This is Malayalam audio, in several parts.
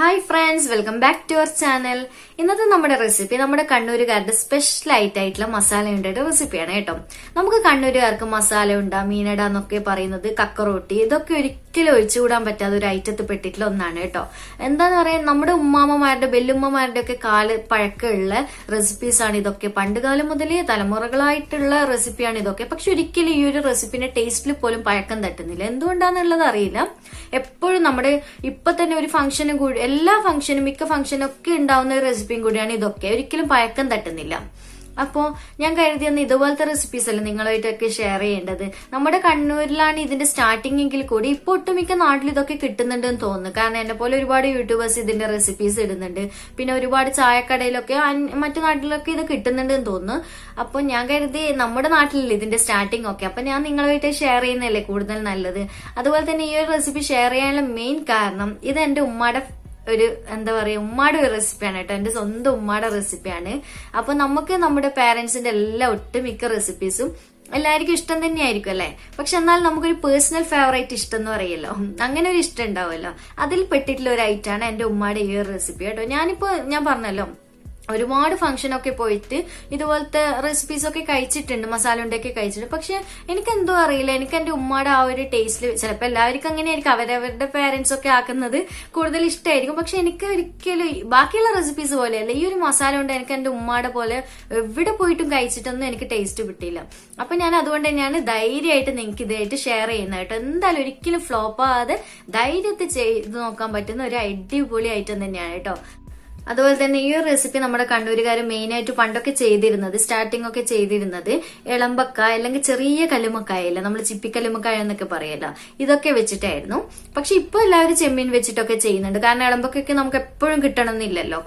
Hi friends, welcome back to our channel. ഇന്നത്തെ നമ്മുടെ റെസിപ്പി നമ്മുടെ കണ്ണൂരുകാരുടെ സ്പെഷ്യൽ ആയിട്ടുള്ള മസാല ഉണ്ടയുടെ റെസിപ്പിയാണ് കേട്ടോ. നമുക്ക് കണ്ണൂരുകാർക്ക് മസാല ഉണ്ട, മീനട എന്നൊക്കെ പറയുന്നത് കക്കറോട്ടി, ഇതൊക്കെ ഒരിക്കലും ഒഴിച്ചുകൂടാൻ പറ്റാത്ത ഒരു ഐറ്റത്തിൽ പെട്ടിട്ടുള്ള ഒന്നാണ് കേട്ടോ. എന്താന്ന് പറയാൻ നമ്മുടെ ഉമ്മാമ്മമാരുടെ വെല്ലുമ്മമാരുടെ ഒക്കെ പഴക്കമുള്ള റെസിപ്പീസ് ആണ് ഇതൊക്കെ. പണ്ട് കാലം മുതലേ തലമുറകളായിട്ടുള്ള റെസിപ്പിയാണ് ഇതൊക്കെ. പക്ഷെ ഒരിക്കലും ഈ ഒരു റെസിപ്പിന്റെ ടേസ്റ്റിൽ പോലും പഴക്കം തട്ടുന്നില്ല. എന്തുകൊണ്ടാന്നുള്ളത് അറിയില്ല. എപ്പോഴും നമ്മുടെ ഇപ്പൊ തന്നെ ഒരു ഫംഗ്ഷനും കൂടി എല്ലാ ഫംഗ്ഷനും മിക്ക ഫംഗ്ഷനും ഒക്കെ ഉണ്ടാവുന്ന ഒരു റെസിപ്പിയും കൂടിയാണ് ഇതൊക്കെ. ഒരിക്കലും പഴക്കം തട്ടുന്നില്ല. അപ്പോ ഞാൻ കരുതിയെന്ന് ഇതുപോലത്തെ റെസിപ്പീസ് അല്ലേ നിങ്ങളുമായിട്ടൊക്കെ ഷെയർ ചെയ്യേണ്ടത്. നമ്മുടെ കണ്ണൂരിലാണ് ഇതിന്റെ സ്റ്റാർട്ടിംഗ് എങ്കിൽ കൂടി ഇപ്പൊ ഒട്ടുമിക്ക നാട്ടിൽ ഇതൊക്കെ കിട്ടുന്നുണ്ടെന്ന് തോന്നുന്നു. കാരണം എന്നെ പോലെ ഒരുപാട് യൂട്യൂബേഴ്സ് ഇതിന്റെ റെസിപ്പീസ് ഇടുന്നുണ്ട്. പിന്നെ ഒരുപാട് ചായക്കടയിലൊക്കെ മറ്റു നാട്ടിലൊക്കെ ഇത് കിട്ടുന്നുണ്ടെന്ന് തോന്നുന്നു. അപ്പൊ ഞാൻ കരുതി നമ്മുടെ നാട്ടിലല്ലേ ഇതിന്റെ സ്റ്റാർട്ടിംഗ് ഒക്കെ. അപ്പൊ ഞാൻ നിങ്ങളുമായിട്ട് ഷെയർ ചെയ്യുന്നതല്ലേ കൂടുതൽ നല്ലത്. അതുപോലെ തന്നെ ഈ ഒരു റെസിപ്പി ഷെയർ ചെയ്യാനുള്ള മെയിൻ കാരണം ഇത് എന്റെ ഉമ്മയുടെ ഒരു എന്താ പറയാ ഉമ്മാടെ ഒരു റെസിപ്പിയാണ് കേട്ടോ. എന്റെ സ്വന്തം ഉമ്മാടെ റെസിപ്പിയാണ്. അപ്പൊ നമുക്ക് നമ്മുടെ പാരന്റ്സിന്റെ എല്ലാ ഒട്ടുമിക്ക റെസിപ്പീസും എല്ലാവർക്കും ഇഷ്ടം തന്നെയായിരിക്കും അല്ലെ. പക്ഷെ എന്നാൽ നമുക്കൊരു പേഴ്സണൽ ഫേവറേറ്റ് ഇഷ്ടം എന്ന് പറയല്ലോ, അങ്ങനെ ഒരു ഇഷ്ടം ഉണ്ടാവുമല്ലോ. അതിൽ പെട്ടിട്ടുള്ള ഒരു ഐറ്റാണ് എന്റെ ഉമ്മാടെ ഈ ഒരു റെസിപ്പി കേട്ടോ. ഞാൻ പറഞ്ഞല്ലോ ഒരുപാട് ഫംഗ്ഷനൊക്കെ പോയിട്ട് ഇതുപോലത്തെ റെസിപ്പീസ് ഒക്കെ കഴിച്ചിട്ടുണ്ട്, മസാല ഉണ്ടൊക്കെ കഴിച്ചിട്ടുണ്ട്. പക്ഷെ എനിക്ക് എന്തോ അറിയില്ല, എനിക്ക് എന്റെ ഉമ്മയുടെ ആ ഒരു ടേസ്റ്റിൽ ചിലപ്പോൾ എല്ലാവർക്കും അങ്ങനെയായിരിക്കും, അവരവരുടെ പേരൻസ് ഒക്കെ ആക്കുന്നത് കൂടുതൽ ഇഷ്ടമായിരിക്കും. പക്ഷെ എനിക്ക് ഒരിക്കലും ബാക്കിയുള്ള റെസിപ്പീസ് പോലെയല്ല ഈ ഒരു മസാല ഉണ്ട് എനിക്ക് എന്റെ ഉമ്മയുടെ പോലെ എവിടെ പോയിട്ടും കഴിച്ചിട്ടൊന്നും എനിക്ക് ടേസ്റ്റ് കിട്ടിയില്ല. അപ്പൊ ഞാൻ അതുകൊണ്ട് തന്നെയാണ് ധൈര്യമായിട്ട് നിങ്ങൾക്ക് ഇതായിട്ട് ഷെയർ ചെയ്യുന്നത് കേട്ടോ. എന്തായാലും ഒരിക്കലും ഫ്ലോപ്പ് ആവാതെ ധൈര്യത്തിൽ ചെയ്ത് നോക്കാൻ പറ്റുന്ന ഒരു അടിപൊളി ഐറ്റം തന്നെയാണ് കേട്ടോ. അതുപോലെ തന്നെ ഈ ഒരു റെസിപ്പി നമ്മുടെ കണ്ണൂരുകാർ മെയിൻ ആയിട്ട് പണ്ടൊക്കെ ചെയ്തിരുന്നത്, സ്റ്റാർട്ടിംഗ് ഒക്കെ ചെയ്തിരുന്നത് എളമ്പക്ക അല്ലെങ്കിൽ ചെറിയ കല്ലുമക്കായല്ല, നമ്മൾ ചിപ്പിക്കല്ലുമക്കായ എന്നൊക്കെ പറയല്ലോ, ഇതൊക്കെ വെച്ചിട്ടായിരുന്നു. പക്ഷെ ഇപ്പൊ എല്ലാവരും ചെമ്മീൻ വെച്ചിട്ടൊക്കെ ചെയ്യുന്നുണ്ട്. കാരണം എളമ്പക്കൊക്കെ നമുക്ക് എപ്പോഴും കിട്ടണമെന്നില്ലല്ലോ,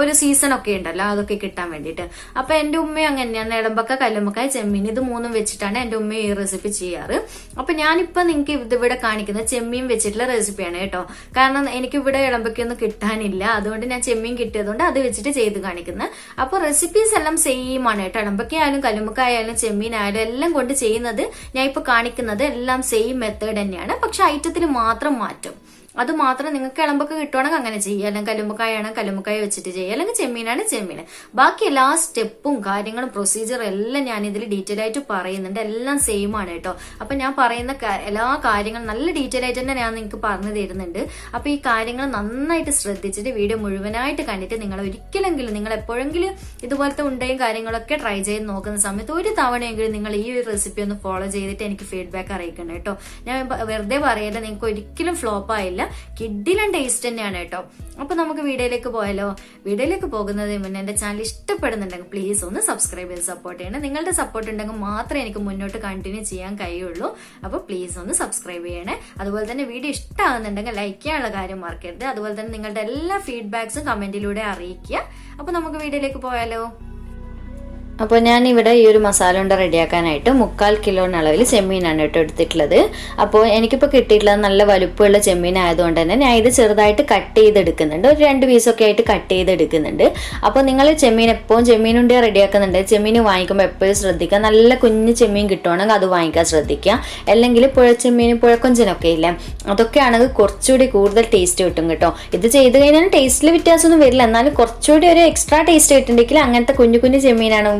ഒരു സീസൺ ഒക്കെ ഉണ്ടല്ലോ അതൊക്കെ കിട്ടാൻ വേണ്ടിയിട്ട്. അപ്പൊ എന്റെ ഉമ്മയും അങ്ങനെയാണ്, എളമ്പക്ക, കല്ലുമക്കായ, ചെമ്മീൻ ഇത് മൂന്നും വെച്ചിട്ടാണ് എന്റെ ഉമ്മ ഈ റെസിപ്പി ചെയ്യാറ്. അപ്പൊ ഞാനിപ്പോ നിങ്ങൾക്ക് ഇതിവിടെ കാണിക്കുന്നത് ചെമ്മീൻ വെച്ചിട്ടുള്ള റെസിപ്പിയാണ് കേട്ടോ. കാരണം എനിക്ക് ഇവിടെ എളമ്പക്കൊന്നും കിട്ടാനില്ല, അതുകൊണ്ട് ഞാൻ ചെമ്മീൻ കിട്ടിയതുകൊണ്ട് അത് വെച്ചിട്ട് ചെയ്ത് കാണിക്കുന്നത്. അപ്പൊ റെസിപ്പീസ് എല്ലാം സെയിം ആണ് കേട്ടോ. എളമ്പക്കയായാലും കല്ലുമ്മക്കായാലും ചെമ്മീനായാലും എല്ലാം കൊണ്ട് ചെയ്യുന്നത് ഞാൻ ഇപ്പൊ കാണിക്കുന്നത് എല്ലാം സെയിം മെത്തേഡ് തന്നെയാണ്. പക്ഷെ ഐറ്റത്തിൽ മാത്രം മാറ്റും. അത് മാത്രം നിങ്ങൾക്ക് എളമ്പൊക്കെ കിട്ടുവാണെങ്കിൽ അങ്ങനെ ചെയ്യുക, അല്ലെങ്കിൽ കല്ലുമ്മക്കായാണ് കല്ലുമ്മക്കായ വെച്ചിട്ട് ചെയ്യുക, അല്ലെങ്കിൽ ചെമ്മീനാണ് ചെമ്മീൻ. ബാക്കി എല്ലാ സ്റ്റെപ്പും കാര്യങ്ങളും പ്രൊസീജിയറും എല്ലാം ഞാൻ ഇതിൽ ഡീറ്റെയിൽ ആയിട്ട് പറയുന്നുണ്ട്. എല്ലാം സെയിം ആണ് കേട്ടോ. അപ്പൊ ഞാൻ പറയുന്ന എല്ലാ കാര്യങ്ങളും നല്ല ഡീറ്റെയിൽ ആയിട്ട് തന്നെ ഞാൻ നിങ്ങൾക്ക് പറഞ്ഞു തരുന്നുണ്ട്. അപ്പൊ ഈ കാര്യങ്ങൾ നന്നായിട്ട് ശ്രദ്ധിച്ചിട്ട് വീഡിയോ മുഴുവനായിട്ട് കണ്ടിട്ട് നിങ്ങൾ ഒരിക്കലെങ്കിലും നിങ്ങൾ എപ്പോഴെങ്കിലും ഇതുപോലത്തെ ഉണ്ടയും കാര്യങ്ങളൊക്കെ ട്രൈ ചെയ്ത് നോക്കുന്ന സമയത്ത് ഒരു തവണയെങ്കിലും നിങ്ങൾ ഈ ഒരു റെസിപ്പി ഒന്ന് ഫോളോ ചെയ്തിട്ട് എനിക്ക് ഫീഡ്ബാക്ക് അറിയിക്കണം കേട്ടോ. ഞാൻ വെറുതെ പറയല്ല, നിങ്ങൾക്ക് ഒരിക്കലും ഫ്ലോപ്പ് ആയില്ല, കിഡിലും ടേസ്റ്റ് തന്നെയാണ് കേട്ടോ. അപ്പൊ നമുക്ക് വീഡിയോയിലേക്ക് പോയാലോ. വീഡിയോയിലേക്ക് പോകുന്നതിന് മുന്നേ എന്റെ ചാനൽ ഇഷ്ടപ്പെടുന്നുണ്ടെങ്കിൽ പ്ലീസ് ഒന്ന് സബ്സ്ക്രൈബ് ചെയ്ത് സപ്പോർട്ട് ചെയ്യണം. നിങ്ങളുടെ സപ്പോർട്ട് ഉണ്ടെങ്കിൽ മാത്രമേ എനിക്ക് മുന്നോട്ട് കണ്ടിന്യൂ ചെയ്യാൻ കഴിയുള്ളൂ. അപ്പൊ പ്ലീസ് ഒന്ന് സബ്സ്ക്രൈബ് ചെയ്യണേ. അതുപോലെ തന്നെ വീഡിയോ ഇഷ്ടമാകുന്നുണ്ടെങ്കിൽ ലൈക്ക് ചെയ്യാനുള്ള കാര്യം മറക്കരുത്. അതുപോലെ തന്നെ നിങ്ങളുടെ എല്ലാ ഫീഡ്ബാക്സും കമന്റിലൂടെ അറിയിക്കുക. അപ്പൊ നമുക്ക് വീഡിയോയിലേക്ക് പോയാലോ. അപ്പോൾ ഞാനിവിടെ ഈ ഒരു മസാല ഉണ്ട റെഡിയാക്കാനായിട്ട് 3/4 കിലോ അളവിൽ ചെമ്മീനാണ് കേട്ടോ എടുത്തിട്ടുള്ളത്. അപ്പോൾ എനിക്കിപ്പോൾ കിട്ടിയിട്ടുള്ളത് നല്ല വലുപ്പമുള്ള ചെമ്മീൻ ആയതുകൊണ്ട് തന്നെ ഞാൻ ഇത് ചെറുതായിട്ട് കട്ട് ചെയ്തെടുക്കുന്നുണ്ട്. ഒരു 2 പീസൊക്കെ ആയിട്ട് കട്ട് ചെയ്തെടുക്കുന്നുണ്ട്. അപ്പോൾ നിങ്ങൾ ചെമ്മീൻ എപ്പോഴും ചെമ്മീൻ ഉണ്ട റെഡിയാക്കുന്നുണ്ട്, ചെമ്മീൻ വാങ്ങിക്കുമ്പോൾ എപ്പോഴും ശ്രദ്ധിക്കുക, നല്ല കുഞ്ഞ് ചെമ്മീൻ കിട്ടുവാണെങ്കിൽ അത് വാങ്ങിക്കാൻ ശ്രദ്ധിക്കുക. അല്ലെങ്കിൽ പുഴച്ചെമ്മീൻ, പുഴക്കൊഞ്ചനൊക്കെ ഇല്ല, അതൊക്കെയാണെങ്കിൽ കുറച്ചുകൂടി കൂടുതൽ ടേസ്റ്റ് കിട്ടും കേട്ടോ. ഇത് ചെയ്ത് കഴിഞ്ഞാൽ ടേസ്റ്റിൽ വ്യത്യാസമൊന്നും വരില്ല, എന്നാലും കുറച്ചുകൂടി ഒരു എക്സ്ട്രാ ടേസ്റ്റ് കിട്ടുന്നുണ്ടെങ്കിൽ അങ്ങനത്തെ കുഞ്ഞു കുഞ്ഞു ചെമ്മീനാണ്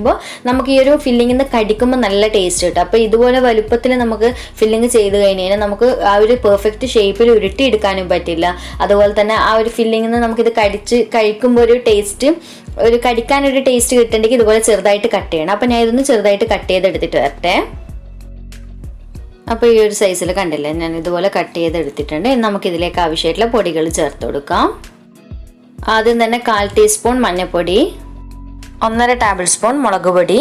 നമുക്ക് ഈ ഒരു ഫില്ലിംഗ് നിന്ന് കടിക്കുമ്പോൾ നല്ല ടേസ്റ്റ് കിട്ടും. അപ്പൊ ഇതുപോലെ വലുപ്പത്തിൽ നമുക്ക് ഫില്ലിംഗ് ചെയ്ത് കഴിഞ്ഞാൽ നമുക്ക് ആ ഒരു പെർഫെക്റ്റ് ഷേപ്പിൽ ഉരുട്ടിയെടുക്കാനും പറ്റില്ല. അതുപോലെ തന്നെ ആ ഒരു ഫില്ലിംഗിൽ നിന്ന് നമുക്കിത് കഴിക്കുമ്പോൾ ഒരു ടേസ്റ്റ്, ഒരു കടിക്കാനൊരു ടേസ്റ്റ് കിട്ടണമെങ്കിൽ ഇതുപോലെ ചെറുതായിട്ട് കട്ട് ചെയ്യണം. അപ്പൊ ഞാൻ ഇതൊന്ന് ചെറുതായിട്ട് കട്ട് ചെയ്തെടുത്തിട്ട് വരട്ടെ. അപ്പോൾ ഈ ഒരു സൈസിൽ കണ്ടില്ലേ, ഞാൻ ഇതുപോലെ കട്ട് ചെയ്തെടുത്തിട്ടുണ്ട്. ഇനി നമുക്ക് ഇതിലേക്ക് ആവശ്യമായിട്ടുള്ള പൊടികൾ ചേർത്ത് കൊടുക്കാം. ആദ്യം തന്നെ 1/4 ടീസ്പൂൺ മഞ്ഞൾപ്പൊടി, 1.5 ടേബിൾ സ്പൂൺ മുളക് പൊടി,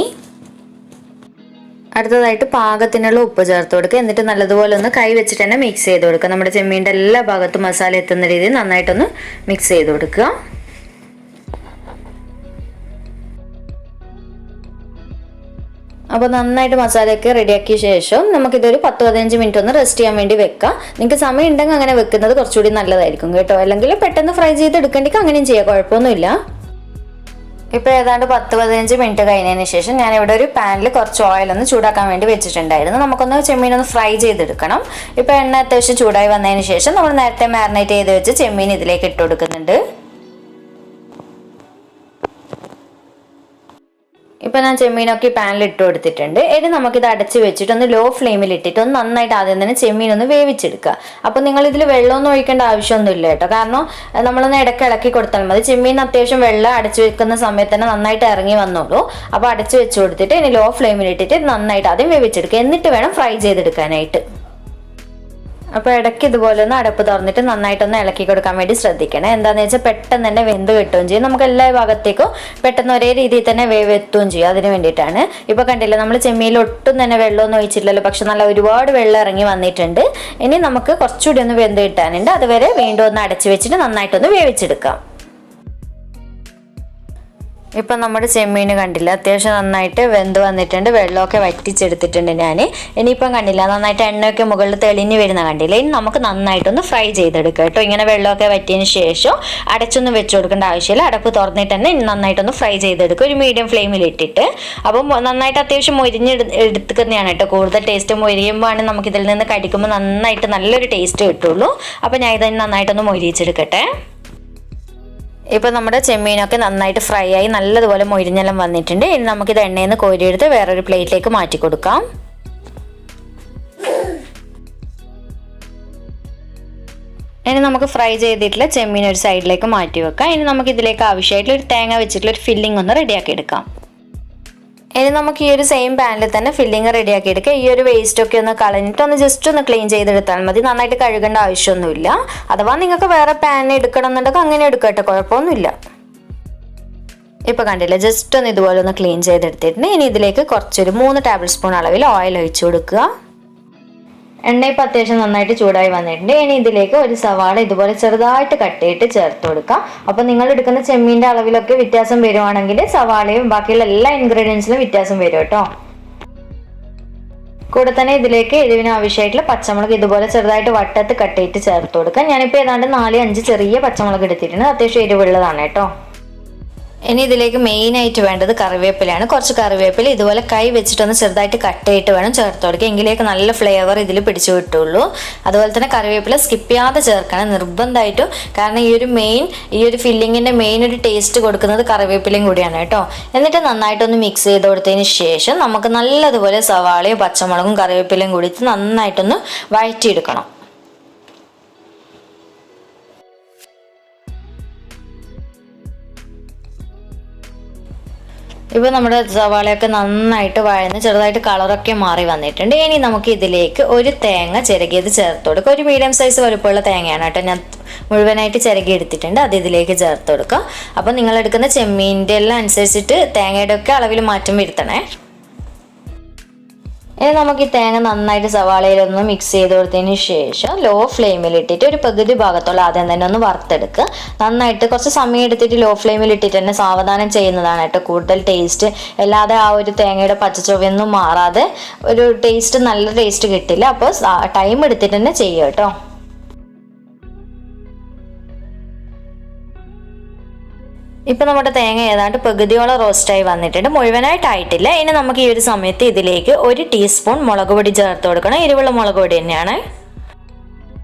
അടുത്തതായിട്ട് പാകത്തിനുള്ള ഉപ്പ് ചേർത്ത് കൊടുക്കുക. എന്നിട്ട് നല്ലതുപോലെ ഒന്ന് കൈ വെച്ചിട്ട് തന്നെ മിക്സ് ചെയ്ത് കൊടുക്കുക. നമ്മുടെ ചെമ്മീൻ്റെ എല്ലാ ഭാഗത്തും മസാല എത്തുന്ന രീതിയിൽ നന്നായിട്ടൊന്ന് മിക്സ് ചെയ്ത് കൊടുക്കുക. അപ്പോൾ നന്നായിട്ട് മസാലയൊക്കെ റെഡിയാക്കിയ ശേഷം നമുക്കിതൊരു 10-15 മിനിറ്റ് ഒന്ന് റെസ്റ്റ് ചെയ്യാൻ വേണ്ടി വെക്കാം. നിങ്ങൾക്ക് സമയം ഉണ്ടെങ്കിൽ അങ്ങനെ വെക്കുന്നത് കുറച്ചുകൂടി നല്ലതായിരിക്കും കേട്ടോ. അല്ലെങ്കിൽ പെട്ടെന്ന് ഫ്രൈ ചെയ്ത് എടുക്കണ്ടെങ്കിൽ അങ്ങനെയും ചെയ്യാം, കുഴപ്പമൊന്നുമില്ല. ഇപ്പോൾ ഏതാണ്ട് 10-15 മിനിറ്റ് കഴിഞ്ഞതിന് ശേഷം ഞാൻ ഇവിടെ ഒരു പാനിൽ കുറച്ച് ഓയിൽ ഒന്ന് ചൂടാക്കാൻ വേണ്ടി വെച്ചിട്ടുണ്ടായിരുന്നു. നമുക്കൊന്ന് ചെമ്മീനൊന്ന് ഫ്രൈ ചെയ്തെടുക്കണം. ഇപ്പോൾ എണ്ണ അത്യാവശ്യം ചൂടായി വന്നതിന് ശേഷം നമ്മൾ നേരത്തെ മാരിനേറ്റ് ചെയ്ത് വെച്ച് ചെമ്മീൻ ഇതിലേക്ക് ഇട്ട് കൊടുക്കുന്നുണ്ട്. ഇപ്പോൾ ഞാൻ ചെമ്മീനൊക്കെ പാനിൽ ഇട്ട് കൊടുത്തിട്ടുണ്ട്. ഇനി നമുക്കിത് അടച്ച് വെച്ചിട്ട് ഒന്ന് ലോ ഫ്ലെയിമിൽ ഇട്ടിട്ട് ഒന്ന് നന്നായിട്ട് ആദ്യം തന്നെ ചെമ്മീൻ ഒന്ന് വേവിച്ചെടുക്കുക. അപ്പോൾ നിങ്ങൾ ഇതിൽ വെള്ളമൊന്നും ഒഴിക്കേണ്ട ആവശ്യമൊന്നുമില്ല കേട്ടോ. കാരണം നമ്മളൊന്ന് ഇടയ്ക്ക് ഇളക്കി കൊടുത്താൽ മതി. ചെമ്മീൻ അത്യാവശ്യം വെള്ളം അടച്ചു വെക്കുന്ന സമയത്ത് തന്നെ നന്നായിട്ട് ഇറങ്ങി വന്നോളൂ. അപ്പോൾ അടച്ച് വെച്ച് കൊടുത്തിട്ട് ഇനി ലോ ഫ്ലെയിമിൽ ഇട്ടിട്ട് നന്നായിട്ട് ആദ്യം വേവിച്ചെടുക്കുക. എന്നിട്ട് വേണം ഫ്രൈ ചെയ്തെടുക്കാനായിട്ട്. അപ്പോൾ ഇടയ്ക്ക് ഇതുപോലെ ഒന്ന് അടപ്പ് തുറന്നിട്ട് നന്നായിട്ടൊന്ന് ഇളക്കി കൊടുക്കാൻ വേണ്ടി ശ്രദ്ധിക്കണം. എന്താണെന്ന് വെച്ചാൽ പെട്ടെന്ന് തന്നെ വെന്ത് കിട്ടുകയും ചെയ്യും. നമുക്ക് എല്ലാ ഭാഗത്തേക്കും പെട്ടെന്ന് ഒരേ രീതിയിൽ തന്നെ വേവ് എത്തുകയും ചെയ്യും. അതിന് വേണ്ടിയിട്ടാണ്. ഇപ്പോൾ കണ്ടില്ല, നമ്മൾ ചെമ്മീനിൽ ഒട്ടും തന്നെ വെള്ളമൊന്നും ഒഴിച്ചില്ലല്ലോ, പക്ഷെ നല്ല ഒരുപാട് വെള്ളം ഇറങ്ങി വന്നിട്ടുണ്ട്. ഇനി നമുക്ക് കുറച്ചുകൂടി ഒന്ന് വെന്ത് കിട്ടാനുണ്ട്. അതുവരെ വീണ്ടും ഒന്ന് അടച്ചു വെച്ചിട്ട് നന്നായിട്ടൊന്ന് വേവിച്ചെടുക്കാം. ഇപ്പം നമ്മുടെ ചെമ്മീൻ കണ്ടില്ല, അത്യാവശ്യം നന്നായിട്ട് വെന്ത് വന്നിട്ടുണ്ട്. വെള്ളമൊക്കെ വറ്റിച്ചെടുത്തിട്ടുണ്ട് ഞാൻ. ഇനിയിപ്പം കണ്ടില്ല, നന്നായിട്ട് എണ്ണയൊക്കെ മുകളിൽ തെളിഞ്ഞ് വരുന്ന കണ്ടില്ല. ഇനി നമുക്ക് നന്നായിട്ടൊന്ന് ഫ്രൈ ചെയ്തെടുക്കുക കേട്ടോ. ഇങ്ങനെ വെള്ളമൊക്കെ വറ്റിയതിന് ശേഷം അടച്ചൊന്നും വെച്ച് കൊടുക്കേണ്ട ആവശ്യമില്ല. അടപ്പ് തുറന്നിട്ട് തന്നെ നന്നായിട്ടൊന്ന് ഫ്രൈ ചെയ്തെടുക്കുക, ഒരു മീഡിയം ഫ്ലെയിമിൽ ഇട്ടിട്ട്. അപ്പം നന്നായിട്ട് അത്യാവശ്യം എടുക്കുന്നതാണ് കേട്ടോ. കൂടുതൽ ടേസ്റ്റ് മൊരിയുമ്പോഴാണ് നമുക്കിതിൽ നിന്ന് കടിക്കുമ്പോൾ നന്നായിട്ട് നല്ലൊരു ടേസ്റ്റ് കിട്ടുള്ളൂ. അപ്പം ഞാൻ ഇതിന് നന്നായിട്ടൊന്ന് മൊരിയിച്ചെടുക്കട്ടെ. ഇപ്പോൾ നമ്മുടെ ചെമ്മീനൊക്കെ നന്നായിട്ട് ഫ്രൈ ആയി നല്ലതുപോലെ മൊരിഞ്ഞെല്ലാം വന്നിട്ടുണ്ട്. ഇനി നമുക്കിത് എണ്ണയിൽ നിന്ന് കോരിയെടുത്ത് വേറൊരു പ്ലേറ്റിലേക്ക് മാറ്റി കൊടുക്കാം. ഇനി നമുക്ക് ഫ്രൈ ചെയ്തിട്ടുള്ള ചെമ്മീൻ ഒരു സൈഡിലേക്ക് മാറ്റി വെക്കാം. ഇനി നമുക്ക് ഇതിലേക്ക് ആവശ്യമായിട്ടുള്ള ഒരു തേങ്ങ വെച്ചിട്ടുള്ള ഒരു ഫില്ലിംഗ് ഒന്ന് റെഡിയാക്കി എടുക്കാം. ഇനി നമുക്ക് ഈ ഒരു സെയിം പാനിൽ തന്നെ ഫില്ലിങ് റെഡിയാക്കി എടുക്കുക. ഈ ഒരു വേസ്റ്റ് ഒക്കെ ഒന്ന് കളഞ്ഞിട്ട് ഒന്ന് ജസ്റ്റ് ഒന്ന് ക്ലീൻ ചെയ്തെടുത്താൽ മതി. നന്നായിട്ട് കഴുകേണ്ട ആവശ്യമൊന്നുമില്ല. അഥവാ നിങ്ങൾക്ക് വേറെ പാൻ എടുക്കണം എന്നുണ്ടെങ്കിൽ അങ്ങനെ എടുക്കട്ടെ, കുഴപ്പമൊന്നുമില്ല. ഇപ്പോൾ കണ്ടില്ല, ജസ്റ്റ് ഒന്ന് ഇതുപോലെ ഒന്ന് ക്ലീൻ ചെയ്തെടുത്തിട്ടുണ്ട്. ഇനി ഇതിലേക്ക് കുറച്ചൊരു 3 ടേബിൾ സ്പൂൺ അളവിൽ ഓയിൽ ഒഴിച്ചു കൊടുക്കുക. എണ്ണ ഇപ്പോൾ അത്യാവശ്യം നന്നായിട്ട് ചൂടായി വന്നിട്ടുണ്ട്. ഇനി ഇതിലേക്ക് ഒരു സവാള ഇതുപോലെ ചെറുതായിട്ട് കട്ട് ചെയ്തിട്ട് ചേർത്ത് കൊടുക്കാം. അപ്പോൾ നിങ്ങൾ എടുക്കുന്ന ചെമ്മീൻ്റെ അളവിലൊക്കെ വ്യത്യാസം വരുവാണെങ്കിൽ സവാളയും ബാക്കിയുള്ള എല്ലാ ഇൻഗ്രീഡിയൻസിലും വ്യത്യാസം വരും കേട്ടോ. കൂടെ തന്നെ ഇതിലേക്ക് എരിവിന് ആവശ്യമായിട്ടുള്ള പച്ചമുളക് ഇതുപോലെ ചെറുതായിട്ട് വട്ടത്ത് കട്ട് ചെയ്തിട്ട് ചേർത്ത് കൊടുക്കാം. ഞാനിപ്പോൾ ഏതാണ്ട് 4-5 ചെറിയ പച്ചമുളക് എടുത്തിട്ടുണ്ട്. അത്യാവശ്യം എരിവുള്ളതാണ് കേട്ടോ. ഇനി ഇതിലേക്ക് മെയിനായിട്ട് വേണ്ടത് കറിവേപ്പിലയാണ്. കുറച്ച് കറിവേപ്പില ഇതുപോലെ കൈ വെച്ചിട്ടൊന്ന് ചെറുതായിട്ട് കട്ട് ചെയ്തിട്ട് വേണം ചേർത്ത് കൊടുക്കുക. എങ്കിലേക്ക് നല്ല ഫ്ലേവർ ഇതിൽ പിടിച്ചു കിട്ടുള്ളൂ. അതുപോലെ തന്നെ കറിവേപ്പില സ്കിപ്പ് ചെയ്യാതെ ചേർക്കണം നിർബന്ധമായിട്ടും. കാരണം ഈ ഒരു ഫില്ലിങ്ങിൻ്റെ മെയിൻ ഒരു ടേസ്റ്റ് കൊടുക്കുന്നത് കറിവേപ്പിലയും കൂടിയാണ് കേട്ടോ. എന്നിട്ട് നന്നായിട്ടൊന്ന് മിക്സ് ചെയ്ത് കൊടുത്തതിന് ശേഷം നമുക്ക് നല്ലതുപോലെ സവാളയും പച്ചമുളകും കറിവേപ്പിലയും കൂടി നന്നായിട്ടൊന്ന് വഴറ്റിയെടുക്കണം. ഇപ്പോൾ നമ്മുടെ സവാളയൊക്കെ നന്നായിട്ട് വഴന്ന് ചെറുതായിട്ട് കളറൊക്കെ മാറി വന്നിട്ടുണ്ട്. ഇനി നമുക്ക് ഇതിലേക്ക് ഒരു തേങ്ങ ചിരകിയത് ചേർത്ത് കൊടുക്കുക. ഒരു മീഡിയം സൈസ് വലുപ്പമുള്ള തേങ്ങയാണ് കേട്ടോ. ഞാൻ മുഴുവനായിട്ട് ചിരകി എടുത്തിട്ടുണ്ട്. അത് ഇതിലേക്ക് ചേർത്ത് കൊടുക്കുക. അപ്പോൾ നിങ്ങളെടുക്കുന്ന ചെമ്മീൻ്റെ എല്ലാം അനുസരിച്ചിട്ട് തേങ്ങയുടെ ഒക്കെ അളവിൽ മാറ്റം വരുത്തണേ. ഇനി നമുക്ക് ഈ തേങ്ങ നന്നായിട്ട് സവാളയിലൊന്ന് മിക്സ് ചെയ്ത് കൊടുത്തതിന് ശേഷം ലോ ഫ്ലെയിമിൽ ഇട്ടിട്ട് ഒരു പകുതി ഭാഗത്തോളം ആദ്യം തന്നെ ഒന്ന് വറുത്തെടുക്കുക. നന്നായിട്ട് കുറച്ച് സമയം എടുത്തിട്ട് ലോ ഫ്ലെയിമിൽ ഇട്ടിട്ട് തന്നെ സാവധാനം ചെയ്യുന്നതാണ് കേട്ടോ കൂടുതൽ ടേസ്റ്റ്. അല്ലാതെ ആ ഒരു തേങ്ങയുടെ പച്ചച്ചുവയൊന്നും മാറാതെ ഒരു നല്ല ടേസ്റ്റ് കിട്ടില്ല. അപ്പോൾ ടൈം എടുത്തിട്ട് തന്നെ ചെയ്യുക കേട്ടോ. ഇപ്പം നമ്മുടെ തേങ്ങ ഏതാണ്ട് പകുതിയോളം റോസ്റ്റായി വന്നിട്ടുണ്ട്, മുഴുവനായിട്ടായിട്ടില്ല. ഇനി നമുക്ക് ഈ ഒരു സമയത്ത് ഇതിലേക്ക് 1 ടീസ്പൂൺ മുളക് പൊടി ചേർത്ത് കൊടുക്കണം. എരിവുള്ള മുളക് പൊടി തന്നെയാണ്.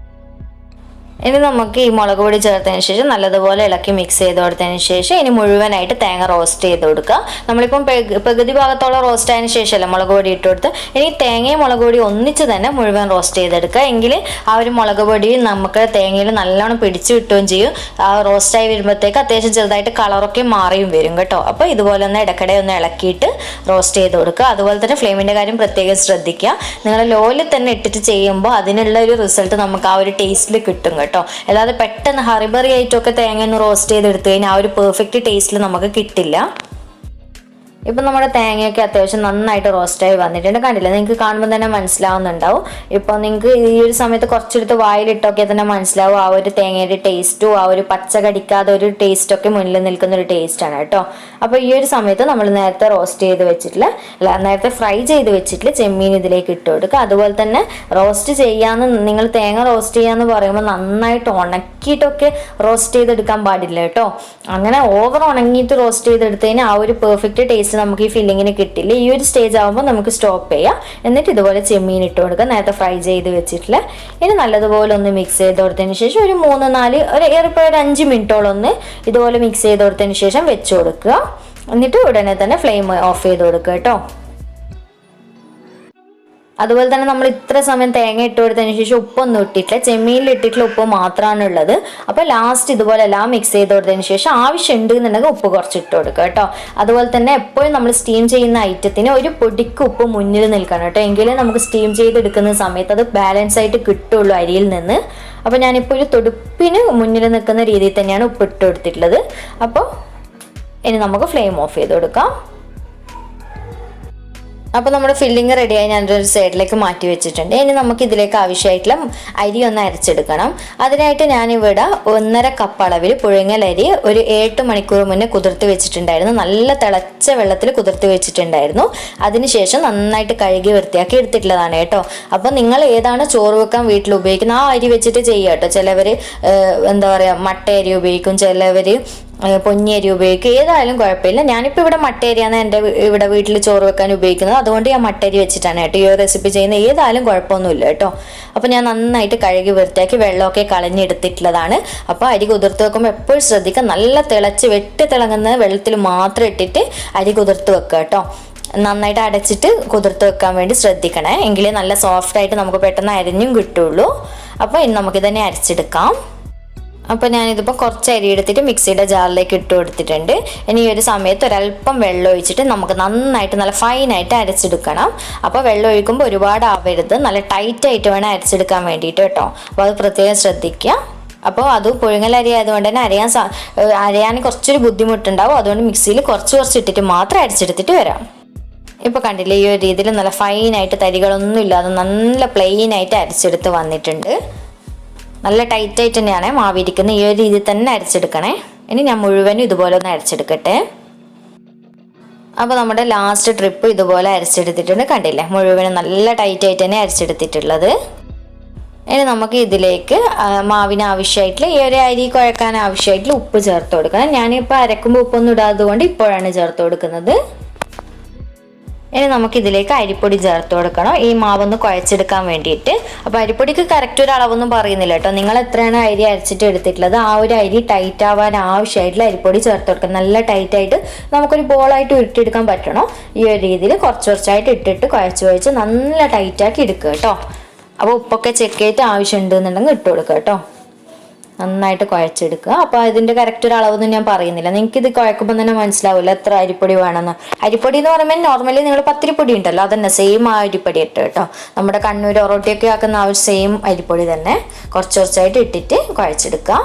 ഇനി നമുക്ക് ഈ മുളക് പൊടി ചേർത്തതിന് ശേഷം നല്ലതുപോലെ ഇളക്കി മിക്സ് ചെയ്ത് കൊടുത്തതിന് ശേഷം ഇനി മുഴുവനായിട്ട് തേങ്ങ റോസ്റ്റ് ചെയ്ത് കൊടുക്കുക. നമ്മളിപ്പം പകുതി ഭാഗത്തോളം റോസ്റ്റ് ആയതിനു ശേഷമല്ല മുളക് പൊടി ഇട്ട് കൊടുത്ത് ഇനി തേങ്ങയും മുളക് പൊടി ഒന്നിച്ച് തന്നെ മുഴുവൻ റോസ്റ്റ് ചെയ്തെടുക്കുക. എങ്കിൽ ആ ഒരു മുളക് പൊടി നമുക്ക് തേങ്ങയിൽ നല്ലോണം പിടിച്ചു കിട്ടുകയും ചെയ്യും. ആ റോസ്റ്റായി വരുമ്പോഴത്തേക്ക് അത്യാവശ്യം ചെറുതായിട്ട് കളറൊക്കെ മാറിയും വരും കേട്ടോ. അപ്പോൾ ഇതുപോലെ ഒന്ന് ഇടയ്ക്കിടെ ഒന്ന് ഇളക്കിയിട്ട് റോസ്റ്റ് ചെയ്ത് കൊടുക്കുക. അതുപോലെ തന്നെ ഫ്ലെയിമിൻ്റെ കാര്യം പ്രത്യേകം ശ്രദ്ധിക്കുക. നിങ്ങൾ ലോയിൽ തന്നെ ഇട്ടിട്ട് ചെയ്യുമ്പോൾ അതിനുള്ള ഒരു റിസൾട്ട് നമുക്ക് ആ ഒരു ടേസ്റ്റിൽ കിട്ടും കേട്ടോ. അല്ലാതെ പെട്ടെന്ന് ഹറിബറി ആയിട്ടൊക്കെ തേങ്ങ ഒന്ന് റോസ്റ്റ് ചെയ്തെടുത്തു കഴിഞ്ഞാൽ ആ ഒരു പെർഫെക്റ്റ് ടേസ്റ്റിൽ നമുക്ക് കിട്ടില്ല. ഇപ്പം നമ്മുടെ തേങ്ങയൊക്കെ അത്യാവശ്യം നന്നായിട്ട് റോസ്റ്റായി വന്നിട്ടുണ്ട്. കണ്ടില്ല, നിങ്ങൾക്ക് കാണുമ്പോൾ തന്നെ മനസ്സിലാവുന്നുണ്ടാവും. ഇപ്പോൾ നിങ്ങൾക്ക് ഈ ഒരു സമയത്ത് കുറച്ചെടുത്ത് വായിലിട്ടൊക്കെ തന്നെ മനസ്സിലാവും ആ ഒരു തേങ്ങയുടെ ടേസ്റ്റും ആ ഒരു പച്ച കടിക്കാതെ ഒരു ടേസ്റ്റൊക്കെ മുന്നിൽ നിൽക്കുന്ന ഒരു ടേസ്റ്റാണ് കേട്ടോ. അപ്പോൾ ഈ ഒരു സമയത്ത് നമ്മൾ നേരത്തെ റോസ്റ്റ് ചെയ്ത് വെച്ചിട്ടില്ല, നേരത്തെ ഫ്രൈ ചെയ്ത് വെച്ചിട്ടില്ല ചെമ്മീൻ ഇതിലേക്ക് ഇട്ട് കൊടുക്കുക. അതുപോലെ തന്നെ റോസ്റ്റ് ചെയ്യാന്ന്, നിങ്ങൾ തേങ്ങ റോസ്റ്റ് ചെയ്യാന്ന് പറയുമ്പോൾ നന്നായിട്ട് ഉണക്കിയിട്ടൊക്കെ റോസ്റ്റ് ചെയ്തെടുക്കാൻ പാടില്ല കേട്ടോ. അങ്ങനെ ഓവർ ഉണങ്ങിയിട്ട് റോസ്റ്റ് ചെയ്തെടുത്ത് കഴിഞ്ഞാൽ ആ ഒരു പെർഫെക്റ്റ് ടേസ്റ്റ് നമുക്ക് ഈ ഫില്ലിങ്ങിന് കിട്ടില്ല. ഈ ഒരു സ്റ്റേജ് ആകുമ്പോൾ നമുക്ക് സ്റ്റോപ്പ് ചെയ്യാം. എന്നിട്ട് ഇതുപോലെ ചെമ്മീൻ ഇട്ട് കൊടുക്കുക, നേരത്തെ ഫ്രൈ ചെയ്ത് വെച്ചിട്ടില്ല. ഇനി നല്ലതുപോലെ ഒന്ന് മിക്സ് ചെയ്ത് കൊടുത്തതിന് ശേഷം ഒരു 3-4 ഏറെപ്പോയ ഒരു 5 മിനിറ്റോളം ഒന്ന് ഇതുപോലെ മിക്സ് ചെയ്ത് കൊടുത്തതിന് ശേഷം വെച്ച് കൊടുക്കുക. എന്നിട്ട് ഉടനെ തന്നെ ഫ്ലെയിം ഓഫ് ചെയ്ത് കൊടുക്കുക കേട്ടോ. അതുപോലെ തന്നെ നമ്മൾ ഇത്ര സമയം തേങ്ങ ഇട്ട് കൊടുത്തതിന് ശേഷം ഉപ്പൊന്നും ഇട്ടിട്ടില്ല, ചെമ്മീനിൽ ഇട്ടിട്ടുള്ള ഉപ്പ് മാത്രമാണ് ഉള്ളത്. അപ്പോൾ ലാസ്റ്റ് ഇതുപോലെ എല്ലാം മിക്സ് ചെയ്ത് കൊടുത്തതിന് ശേഷം ആവശ്യമുണ്ട് എന്നുണ്ടെങ്കിൽ ഉപ്പ് കുറച്ച് ഇട്ട് കൊടുക്കുക കേട്ടോ. അതുപോലെ തന്നെ എപ്പോഴും നമ്മൾ സ്റ്റീം ചെയ്യുന്ന ഐറ്റത്തിന് ഒരു പൊടിക്ക് ഉപ്പ് മുന്നിൽ നിൽക്കണം കേട്ടോ, എങ്കിലേ നമുക്ക് സ്റ്റീം ചെയ്തെടുക്കുന്ന സമയത്ത് അത് ബാലൻസ് ആയിട്ട് കിട്ടുള്ളൂ അരിയിൽ നിന്ന്. അപ്പോൾ ഞാനിപ്പോൾ ഒരു തൊടുപ്പിന് മുന്നിൽ നിൽക്കുന്ന രീതിയിൽ തന്നെയാണ് ഉപ്പ് ഇട്ട് കൊടുത്തിട്ടുള്ളത്. അപ്പോൾ ഇനി നമുക്ക് ഫ്ലെയിം ഓഫ് ചെയ്ത് കൊടുക്കാം. അപ്പോൾ നമ്മുടെ ഫില്ലിങ് റെഡിയായി ഞാനൊരു സൈഡിലേക്ക് മാറ്റി വെച്ചിട്ടുണ്ട്. ഇനി നമുക്ക് ഇതിലേക്ക് ആവശ്യമായിട്ടുള്ള അരി ഒന്ന് അരച്ചെടുക്കണം. അതിനായിട്ട് ഞാനിവിടെ 1.5 കപ്പ് അളവിൽ പുഴുങ്ങലരി ഒരു 8 മണിക്കൂർ മുന്നേ കുതിർത്ത് വെച്ചിട്ടുണ്ടായിരുന്നു. നല്ല തിളച്ച വെള്ളത്തിൽ കുതിർത്ത് വെച്ചിട്ടുണ്ടായിരുന്നു. അതിനുശേഷം നന്നായിട്ട് കഴുകി വൃത്തിയാക്കി എടുത്തിട്ടുള്ളതാണ് കേട്ടോ. അപ്പോൾ നിങ്ങൾ ഏതാണ് ചോറ് വെക്കാൻ വീട്ടിൽ ഉപയോഗിക്കുന്നത് ആ അരി വെച്ചിട്ട് ചെയ്യുക കേട്ടോ. ചിലവർ എന്താ പറയുക മട്ട അരി ഉപയോഗിക്കും, ചിലവർ പൊന്നിയരി ഉപയോഗിക്കും, ഏതായാലും കുഴപ്പമില്ല. ഞാനിപ്പോൾ ഇവിടെ മട്ടയരിയാണ് എൻ്റെ ഇവിടെ വീട്ടിൽ ചോറ് വെക്കാൻ ഉപയോഗിക്കുന്നത്, അതുകൊണ്ട് ഞാൻ മട്ടയരി വെച്ചിട്ടാണ് കേട്ടോ ഈ റെസിപ്പി ചെയ്യുന്നത്. ഏതായാലും കുഴപ്പമൊന്നുമില്ല കേട്ടോ. അപ്പോൾ ഞാൻ നന്നായിട്ട് കഴുകി വൃത്തിയാക്കി വെള്ളമൊക്കെ കളഞ്ഞെടുത്തിട്ടുള്ളതാണ്. അപ്പോൾ അരി കുതിർത്ത് വെക്കുമ്പോൾ എപ്പോഴും ശ്രദ്ധിക്കുക, നല്ല തിളച്ച് വെട്ടി തിളങ്ങുന്ന വെള്ളത്തിൽ മാത്രം ഇട്ടിട്ട് അരി കുതിർത്ത് വെക്കുക കേട്ടോ. നന്നായിട്ട് അടച്ചിട്ട് കുതിർത്ത് വെക്കാൻ വേണ്ടി ശ്രദ്ധിക്കണേ, എങ്കിലേ നല്ല സോഫ്റ്റായിട്ട് നമുക്ക് പെട്ടെന്ന് അരിഞ്ഞും കിട്ടുള്ളൂ. അപ്പോൾ ഇനി നമുക്കിതന്നെ അരച്ചെടുക്കാം. അപ്പോൾ ഞാനിതിപ്പോൾ കുറച്ച് അരി എടുത്തിട്ട് മിക്സിയുടെ ജാറിലേക്ക് ഇട്ട് കൊടുത്തിട്ടുണ്ട്. ഇനി ഈ ഒരു സമയത്ത് ഒരല്പം വെള്ളം ഒഴിച്ചിട്ട് നമുക്ക് നന്നായിട്ട് നല്ല ഫൈനായിട്ട് അരച്ചെടുക്കണം. അപ്പോൾ വെള്ളം ഒഴിക്കുമ്പോൾ ഒരുപാട് ആവരുത്, നല്ല ടൈറ്റായിട്ട് വേണം അരച്ചെടുക്കാൻ വേണ്ടിയിട്ട് കേട്ടോ. അപ്പോൾ അത് പ്രത്യേകം ശ്രദ്ധിക്കുക. അപ്പോൾ അത് പുഴുങ്ങലരി ആയതുകൊണ്ട് തന്നെ അരയാൻ കുറച്ചൊരു ബുദ്ധിമുട്ടുണ്ടാവും. അതുകൊണ്ട് മിക്സിയിൽ കുറച്ച് ഇട്ടിട്ട് മാത്രം അരച്ചെടുത്തിട്ട് വരാം. ഇപ്പോൾ കണ്ടില്ലേ, ഈ ഒരു രീതിയിൽ നല്ല ഫൈനായിട്ട് തരികളൊന്നും ഇല്ലാതെ നല്ല പ്ലെയിനായിട്ട് അരച്ചെടുത്ത് വന്നിട്ടുണ്ട്. നല്ല ടൈറ്റായിട്ട് തന്നെയാണ് മാവിരിക്കുന്നത്, ഈ ഒരു രീതിയിൽ തന്നെ അരച്ചെടുക്കണേ. ഇനി ഞാൻ മുഴുവനും ഇതുപോലെ ഒന്ന് അരച്ചെടുക്കട്ടെ. അപ്പോൾ നമ്മുടെ ലാസ്റ്റ് ട്രിപ്പ് ഇതുപോലെ അരച്ചെടുത്തിട്ടുണ്ട്. കണ്ടില്ലേ, മുഴുവനും നല്ല ടൈറ്റായിട്ട് തന്നെ അരച്ചെടുത്തിട്ടുള്ളത്. ഇനി നമുക്ക് ഇതിലേക്ക് മാവിന് ആവശ്യമായിട്ടുള്ള ഈ ഒരു അരി കുഴക്കാൻ ആവശ്യമായിട്ടുള്ള ഉപ്പ് ചേർത്ത് കൊടുക്കണം. ഞാനിപ്പോൾ അരക്കുമ്പോൾ ഉപ്പൊന്നും ഇടാത്തത് കൊണ്ട് ഇപ്പോഴാണ് ചേർത്ത് കൊടുക്കുന്നത്. ഇനി നമുക്കിതിലേക്ക് അരിപ്പൊടി ചേർത്ത് കൊടുക്കണം, ഈ മാവൊന്ന് കുഴച്ചെടുക്കാൻ വേണ്ടിയിട്ട്. അപ്പോൾ അരിപ്പൊടിക്ക് കറക്റ്റ് ഒരു അളവൊന്നും പറയുന്നില്ല കേട്ടോ. നിങ്ങൾ എത്രയാണ് അരി അരച്ചിട്ട് എടുത്തിട്ടുള്ളത് ആ ഒരു അരി ടൈറ്റ് ആവാൻ ആവശ്യമായിട്ടുള്ള അരിപ്പൊടി ചേർത്ത് കൊടുക്കണം. നല്ല ടൈറ്റായിട്ട് നമുക്കൊരു ബോളായിട്ട് ഉരുട്ടിയെടുക്കാൻ പറ്റണം. ഈ ഒരു രീതിയിൽ കുറച്ചായിട്ട് ഇട്ടിട്ട് കുഴച്ച് നല്ല ടൈറ്റാക്കി എടുക്കുക കേട്ടോ. അപ്പോൾ ഉപ്പൊക്കെ ചെക്ക് ചെയ്തിട്ട് ആവശ്യമുണ്ടെന്നുണ്ടെങ്കിൽ ഇട്ട് കൊടുക്കുക കേട്ടോ. നന്നായിട്ട് കുഴച്ചെടുക്കുക. അപ്പോൾ അതിൻ്റെ കറക്റ്റ് ഒരു അളവൊന്നും ഞാൻ പറയുന്നില്ല, നിങ്ങൾക്കിത് കുഴക്കുമ്പോൾ തന്നെ മനസ്സിലാവില്ല എത്ര അരിപ്പൊടി വേണമെന്ന്. അരിപ്പൊടി എന്ന് പറയുമ്പോൾ നോർമലി നിങ്ങൾ പത്തിരിപ്പൊടി ഉണ്ടല്ലോ, അതന്നെ സെയിം ആ അരിപ്പൊടി ഇട്ട് കേട്ടോ. നമ്മുടെ കണ്ണൂർ ഒറോട്ടിയൊക്കെ ആക്കുന്ന ആ ഒരു സെയിം അരിപ്പൊടി തന്നെ കുറച്ചായിട്ട് ഇട്ടിട്ട് കുഴച്ചെടുക്കുക.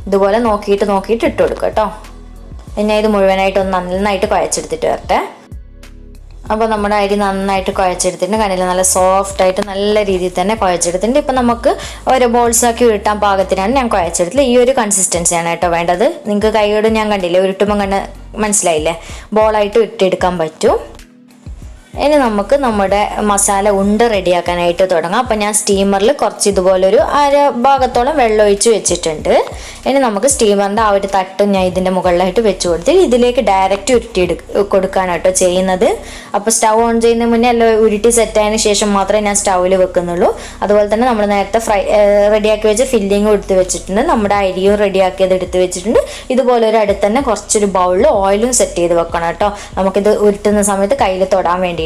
ഇതുപോലെ നോക്കിയിട്ട് ഇട്ട് കൊടുക്കുക കേട്ടോ. പിന്നെ ഇത് മുഴുവനായിട്ട് ഒന്ന് നന്നായിട്ട് കുഴച്ചെടുത്തിട്ട് വരട്ടെ. അപ്പോൾ നമ്മുടെ അരി നന്നായിട്ട് കുഴച്ചെടുത്തിട്ടുണ്ട്. കണ്ടില്ല, നല്ല സോഫ്റ്റായിട്ട് നല്ല രീതിയിൽ തന്നെ കുഴച്ചെടുത്തിട്ടുണ്ട്. ഇപ്പം നമുക്ക് ഓരോ ബോൾസാക്കി ഉരുട്ടാൻ പാകത്തിനാണ് ഞാൻ കുഴച്ചെടുത്തത്. ഈ ഒരു കൺസിസ്റ്റൻസിയാണ് കേട്ടോ വേണ്ടത്. നിങ്ങൾക്ക് കൈയോട് ഞാൻ കണ്ടില്ലേ ഉരുട്ടുമ്പോൾ മനസ്സിലായില്ലേ, ബോളായിട്ട് ഉരുട്ടിയെടുക്കാൻ പറ്റും. ഇനി നമുക്ക് നമ്മുടെ മസാല ഉണ്ട റെഡിയാക്കാനായിട്ട് തുടങ്ങാം. അപ്പം ഞാൻ സ്റ്റീമറിൽ കുറച്ച് ഇതുപോലൊരു ഭാഗത്തോളം വെള്ളം ഒഴിച്ച് വെച്ചിട്ടുണ്ട്. ഇനി നമുക്ക് സ്റ്റീമറിൻ്റെ ആ ഒരു തട്ടും ഞാൻ ഇതിൻ്റെ മുകളിലായിട്ട് വെച്ച് കൊടുത്ത് ഇതിലേക്ക് ഡയറക്റ്റ് കൊടുക്കുകയാണ് കേട്ടോ ചെയ്യുന്നത്. അപ്പോൾ സ്റ്റൗ ഓൺ ചെയ്യുന്നതിന് മുന്നേ എല്ലാം ഉരുട്ടി സെറ്റായതിന് ശേഷം മാത്രമേ ഞാൻ സ്റ്റൗവിൽ വെക്കുന്നുള്ളൂ. അതുപോലെ തന്നെ നമ്മൾ നേരത്തെ റെഡിയാക്കി വെച്ച ഫില്ലിങ്ങും എടുത്ത് വെച്ചിട്ടുണ്ട്, നമ്മുടെ അരിയും റെഡിയാക്കിയത് എടുത്ത് വെച്ചിട്ടുണ്ട്. ഇതുപോലെ ഒരു അടുത്ത് തന്നെ കുറച്ചൊരു ബൗളിൽ ഓയിലും സെറ്റ് ചെയ്ത് വെക്കണം കേട്ടോ, നമുക്കിത് ഉരുട്ടുന്ന സമയത്ത് കയ്യിൽ തൊടാൻ വേണ്ടിയിട്ടാണ്.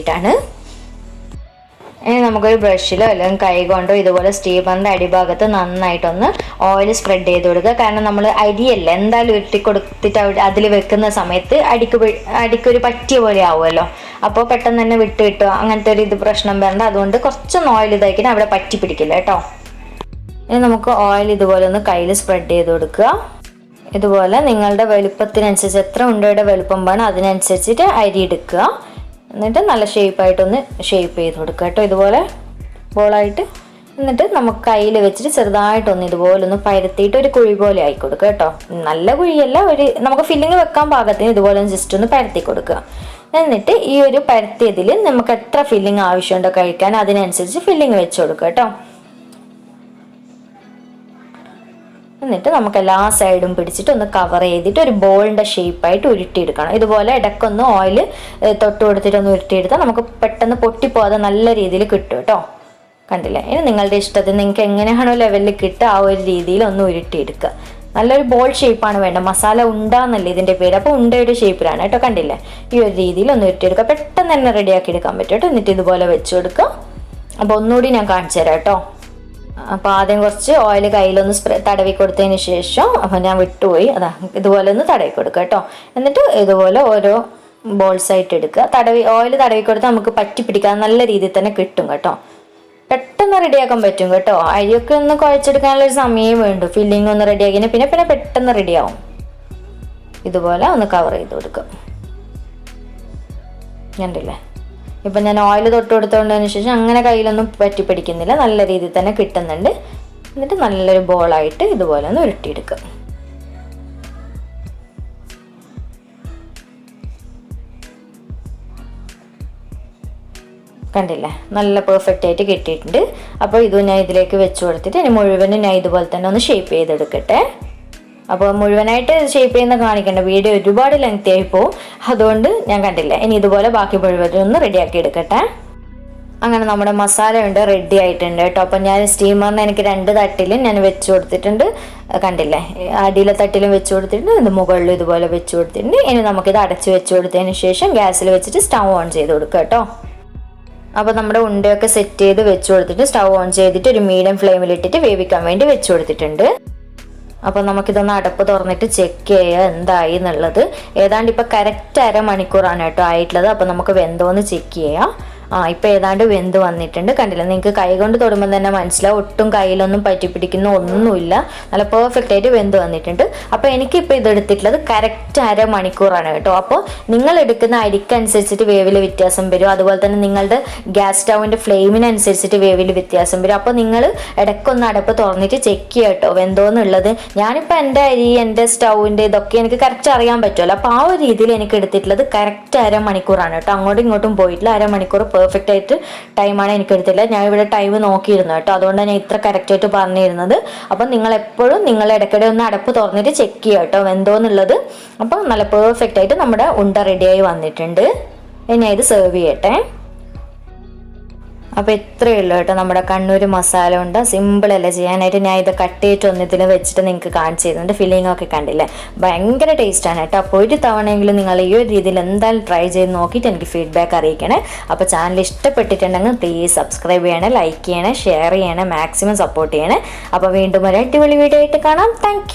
ഇനി നമുക്കൊരു ബ്രഷിലോ അല്ലെങ്കിൽ കൈ കൊണ്ടോ ഇതുപോലെ സ്റ്റീമറിൻ്റെ അടിഭാഗത്ത് നന്നായിട്ടൊന്ന് ഓയിൽ സ്പ്രെഡ് ചെയ്ത് കൊടുക്കുക. കാരണം നമ്മൾ അരിയല്ല എന്തായാലും ഉരുട്ടി കൊടുത്തിട്ട് അതിൽ വെക്കുന്ന സമയത്ത് അടിക്കൊരു പറ്റിയ പോലെ ആവുമല്ലോ, അപ്പോൾ പെട്ടെന്ന് തന്നെ വിട്ട് അങ്ങനത്തെ ഒരു പ്രശ്നം വരണ്ട. അതുകൊണ്ട് കുറച്ചൊന്ന് ഓയിൽ ഇതാക്കിയിട്ട് അവിടെ പറ്റി പിടിക്കില്ല കേട്ടോ. ഇനി നമുക്ക് ഓയിൽ ഇതുപോലെ ഒന്ന് കയ്യിൽ സ്പ്രെഡ് ചെയ്ത് കൊടുക്കുക. ഇതുപോലെ നിങ്ങളുടെ വലുപ്പത്തിനനുസരിച്ച് എത്ര ഉണ്ടയുടെ വലുപ്പം വേണം അതിനനുസരിച്ചിട്ട് അരി എടുക്കുക. എന്നിട്ട് നല്ല ഷേപ്പായിട്ടൊന്ന് ഷേപ്പ് ചെയ്ത് കൊടുക്കുക കേട്ടോ, ഇതുപോലെ ബോളായിട്ട്. എന്നിട്ട് നമുക്ക് കയ്യിൽ വെച്ചിട്ട് ചെറുതായിട്ടൊന്ന് ഇതുപോലെ ഒന്ന് പരത്തിയിട്ട് ഒരു കുഴി പോലെ ആയി കൊടുക്കുക കേട്ടോ. നല്ല കുഴിയല്ല, ഒരു നമുക്ക് ഫില്ലിങ് വെക്കാൻ പാകത്തിന് ഇതുപോലെ ജസ്റ്റ് ഒന്ന് പരത്തി കൊടുക്കുക. എന്നിട്ട് ഈ ഒരു പരത്തിയതിൽ നമുക്ക് എത്ര ഫില്ലിങ് ആവശ്യമുണ്ടോ കഴിക്കാൻ അതിനനുസരിച്ച് ഫില്ലിങ് വെച്ച് കൊടുക്കുക കേട്ടോ. എന്നിട്ട് നമുക്ക് എല്ലാ സൈഡും പിടിച്ചിട്ട് ഒന്ന് കവർ ചെയ്തിട്ട് ഒരു ബോളിൻ്റെ ഷേപ്പായിട്ട് ഉരുട്ടിയെടുക്കണം. ഇതുപോലെ ഇടയ്ക്കൊന്ന് ഓയിൽ തൊട്ട് കൊടുത്തിട്ട് ഒന്ന് ഉരുട്ടിയെടുത്താൽ നമുക്ക് പെട്ടെന്ന് പൊട്ടിപ്പോകാതെ നല്ല രീതിയിൽ കിട്ടും കേട്ടോ. കണ്ടില്ലേ? ഇനി നിങ്ങളുടെ ഇഷ്ടത്തിന് നിങ്ങൾക്ക് എങ്ങനെയാണോ ലെവലിൽ കിട്ടുക ആ ഒരു രീതിയിൽ ഒന്ന് ഉരുട്ടിയെടുക്കുക. നല്ലൊരു ബോൾ ഷേപ്പാണ് വേണ്ടത്. മസാല ഉണ്ട എന്നല്ലേ ഇതിൻ്റെ പേര്, അപ്പോൾ ഉണ്ടയുടെ ഷേപ്പിലാണ് കേട്ടോ. കണ്ടില്ലേ? ഈ ഒരു രീതിയിൽ ഒന്ന് ഉരുട്ടിയെടുക്കുക. പെട്ടെന്ന് തന്നെ റെഡിയാക്കി എടുക്കാൻ പറ്റും കേട്ടോ. എന്നിട്ട് ഇതുപോലെ വെച്ച് കൊടുക്കുക. അപ്പോൾ ഒന്നുകൂടി ഞാൻ കാണിച്ചു തരാം കേട്ടോ. അപ്പോൾ ആദ്യം കുറച്ച് ഓയിൽ കയ്യിലൊന്ന് തടവി കൊടുത്തതിന് ശേഷം, അപ്പോൾ ഞാൻ വിട്ടുപോയി, അതാ ഇതുപോലെ ഒന്ന് തടവി കൊടുക്കുക കേട്ടോ. എന്നിട്ട് ഇതുപോലെ ഓരോ ബോൾസായിട്ട് എടുക്കുക. ഓയിൽ തടവി കൊടുത്താൽ നമുക്ക് പറ്റി പിടിക്കാൻ നല്ല രീതിയിൽ തന്നെ കിട്ടും കേട്ടോ. പെട്ടെന്ന് റെഡിയാക്കാൻ പറ്റും കേട്ടോ. അരിയൊക്കെ ഒന്ന് കുഴച്ചെടുക്കാനുള്ളൊരു സമയം വേണ്ടു. ഫില്ലിങ് ഒന്ന് റെഡിയാക്കിന് പിന്നെ പെട്ടെന്ന് റെഡിയാവും. ഇതുപോലെ ഒന്ന് കവർ ചെയ്ത് കൊടുക്കുക. കണ്ടില്ലേ? ഇപ്പം ഞാൻ ഓയിൽ തൊട്ട് കൊടുത്തോണ്ടതിന് ശേഷം അങ്ങനെ കയ്യിലൊന്നും പറ്റി പിടിക്കുന്നില്ല, നല്ല രീതിയിൽ തന്നെ കിട്ടുന്നുണ്ട്. എന്നിട്ട് നല്ലൊരു ബോളായിട്ട് ഇതുപോലെ ഒന്ന് ഉരുട്ടിയെടുക്കുക. കണ്ടില്ലേ? നല്ല പെർഫെക്റ്റ് ആയിട്ട് കിട്ടിയിട്ടുണ്ട്. അപ്പോൾ ഇതും ഞാൻ ഇതിലേക്ക് വെച്ച് കൊടുത്തിട്ട് ഇനി മുഴുവനും ഞാൻ ഇതുപോലെ തന്നെ ഒന്ന് ഷേപ്പ് ചെയ്തെടുക്കട്ടെ. അപ്പോൾ മുഴുവനായിട്ട് ഷേപ്പ് ചെയ്യുന്ന കാണിക്കേണ്ട, വീഡിയോ ഒരുപാട് ലെങ്തി ആയി പോവും. അതുകൊണ്ട് ഞാൻ കണ്ടില്ല, ഇനി ഇതുപോലെ ബാക്കി മുഴുവനും ഒന്ന് റെഡിയാക്കി എടുക്കട്ടെ. അങ്ങനെ നമ്മുടെ മസാല ഉണ്ട് റെഡി ആയിട്ടുണ്ട് കേട്ടോ. അപ്പം ഞാൻ സ്റ്റീമറിന് എനിക്ക് 2 തട്ടിലും ഞാൻ വെച്ച് കൊടുത്തിട്ടുണ്ട്. കണ്ടില്ലേ? അടിയിലെ തട്ടിലും വെച്ച് കൊടുത്തിട്ടുണ്ട്, ഇത് മുകളിലും ഇതുപോലെ വെച്ച് കൊടുത്തിട്ടുണ്ട്. ഇനി നമുക്കിത് അടച്ച് വെച്ച് കൊടുത്തതിന് ശേഷം ഗ്യാസിൽ വെച്ചിട്ട് സ്റ്റൗ ഓൺ ചെയ്ത് കൊടുക്കുക കേട്ടോ. അപ്പോൾ നമ്മുടെ ഉണ്ടയൊക്കെ സെറ്റ് ചെയ്ത് വെച്ച് കൊടുത്തിട്ട് സ്റ്റൗ ഓൺ ചെയ്തിട്ട് ഒരു മീഡിയം ഫ്ലെയിമിലിട്ടിട്ട് വേവിക്കാൻ വേണ്ടി വെച്ച് കൊടുത്തിട്ടുണ്ട്. അപ്പോൾ നമുക്കിതൊന്ന് അടപ്പ് തുറന്നിട്ട് ചെക്ക് ചെയ്യുക എന്തായി എന്നുള്ളത്. ഏതാണ്ട് ഇപ്പോൾ കറക്റ്റ് 1/2 മണിക്കൂറാണ് കേട്ടോ ആയിട്ടുള്ളത്. അപ്പോൾ നമുക്ക് വെന്തോന്ന് ചെക്ക് ചെയ്യാം. ഇപ്പോൾ ഏതാണ്ട് വെന്ത് വന്നിട്ടുണ്ട്. കണ്ടില്ല? നിങ്ങൾക്ക് കൈ കൊണ്ട് തൊടുമ്പോൾ തന്നെ മനസ്സിലാവും, ഒട്ടും കയ്യിലൊന്നും പറ്റിപ്പിടിക്കുന്ന ഒന്നുമില്ല, നല്ല പെർഫെക്റ്റ് ആയിട്ട് വെന്ത് വന്നിട്ടുണ്ട്. അപ്പോൾ എനിക്കിപ്പോൾ ഇതെടുത്തിട്ടുള്ളത് കറക്റ്റ് 1/2 മണിക്കൂറാണ് കേട്ടോ. അപ്പോൾ നിങ്ങൾ എടുക്കുന്ന അരിക്കനുസരിച്ചിട്ട് വേവിൽ വ്യത്യാസം വരും. അതുപോലെ തന്നെ നിങ്ങളുടെ ഗ്യാസ് സ്റ്റൗവിൻ്റെ ഫ്ലെയിമിനനുസരിച്ചിട്ട് വേവിൽ വ്യത്യാസം വരും. അപ്പോൾ നിങ്ങൾ ഇടയ്ക്കൊന്ന് അടപ്പ് തുറന്നിട്ട് ചെക്ക് ചെയ്യുക കേട്ടോ വെന്തോന്നുള്ളത്. ഞാനിപ്പോൾ എൻ്റെ അരി, എൻ്റെ സ്റ്റൗവിൻ്റെ ഇതൊക്കെ എനിക്ക് കറക്റ്റ് അറിയാൻ പറ്റുമല്ലോ. അപ്പോൾ ആ ഒരു രീതിയിൽ എനിക്ക് എടുത്തിട്ടുള്ളത് കറക്റ്റ് 1/2 മണിക്കൂറാണ് കേട്ടോ. അങ്ങോട്ടും ഇങ്ങോട്ടും പോയിട്ടില്ല. 1/2 മണിക്കൂർ പെർഫെക്റ്റ് ആയിട്ട് ടൈമാണ് എനിക്ക് എടുത്തില്ല. ഞാൻ ഇവിടെ ടൈം നോക്കിയിരുന്നു കേട്ടോ, അതുകൊണ്ടാണ് ഞാൻ ഇത്ര കറക്റ്റായിട്ട് പറഞ്ഞിരുന്നത്. അപ്പം നിങ്ങൾ എപ്പോഴും നിങ്ങൾ ഇടയ്ക്കിടെ ഒന്ന് അടപ്പ് തുറന്നിട്ട് ചെക്ക് ചെയ്യുക കേട്ടോ വെന്തോന്നുള്ളത്. അപ്പം നല്ല പെർഫെക്റ്റ് ആയിട്ട് നമ്മുടെ ഉണ്ട റെഡിയായി വന്നിട്ടുണ്ട്. ഇനി ഇത് സെർവ് ചെയ്യട്ടെ. അപ്പോൾ ഇത്രയേ ഉള്ളൂ കേട്ടോ നമ്മുടെ കണ്ണൂർ മസാല ഉണ്ട. സിമ്പിളല്ലേ ചെയ്യാനായിട്ട്. ഞാൻ ഇത് കട്ട് ചെയ്തിട്ട് ഒന്നിതിൽ വെച്ചിട്ട് നിങ്ങൾക്ക് കാണിച്ചു തരുന്നുണ്ട്. ഫില്ലിംഗ് ഒക്കെ കണ്ടില്ലേ? ഭയങ്കര ടേസ്റ്റാണ് കേട്ടോ. അപ്പോൾ ഒരു തവണയെങ്കിലും നിങ്ങൾ ഈ ഒരു രീതിയിൽ എന്തായാലും ട്രൈ ചെയ്ത് നോക്കിയിട്ട് എനിക്ക് ഫീഡ്ബാക്ക് അറിയിക്കണേ. അപ്പോൾ ചാനൽ ഇഷ്ടപ്പെട്ടിട്ടുണ്ടെങ്കിൽ പ്ലീസ് സബ്സ്ക്രൈബ് ചെയ്യണേ, ലൈക്ക് ചെയ്യണേ, ഷെയർ ചെയ്യണേ, മാക്സിമം സപ്പോർട്ട് ചെയ്യണേ. അപ്പോൾ വീണ്ടും ഒരു അടിപൊളി വീഡിയോ ആയിട്ട് കാണാം. താങ്ക്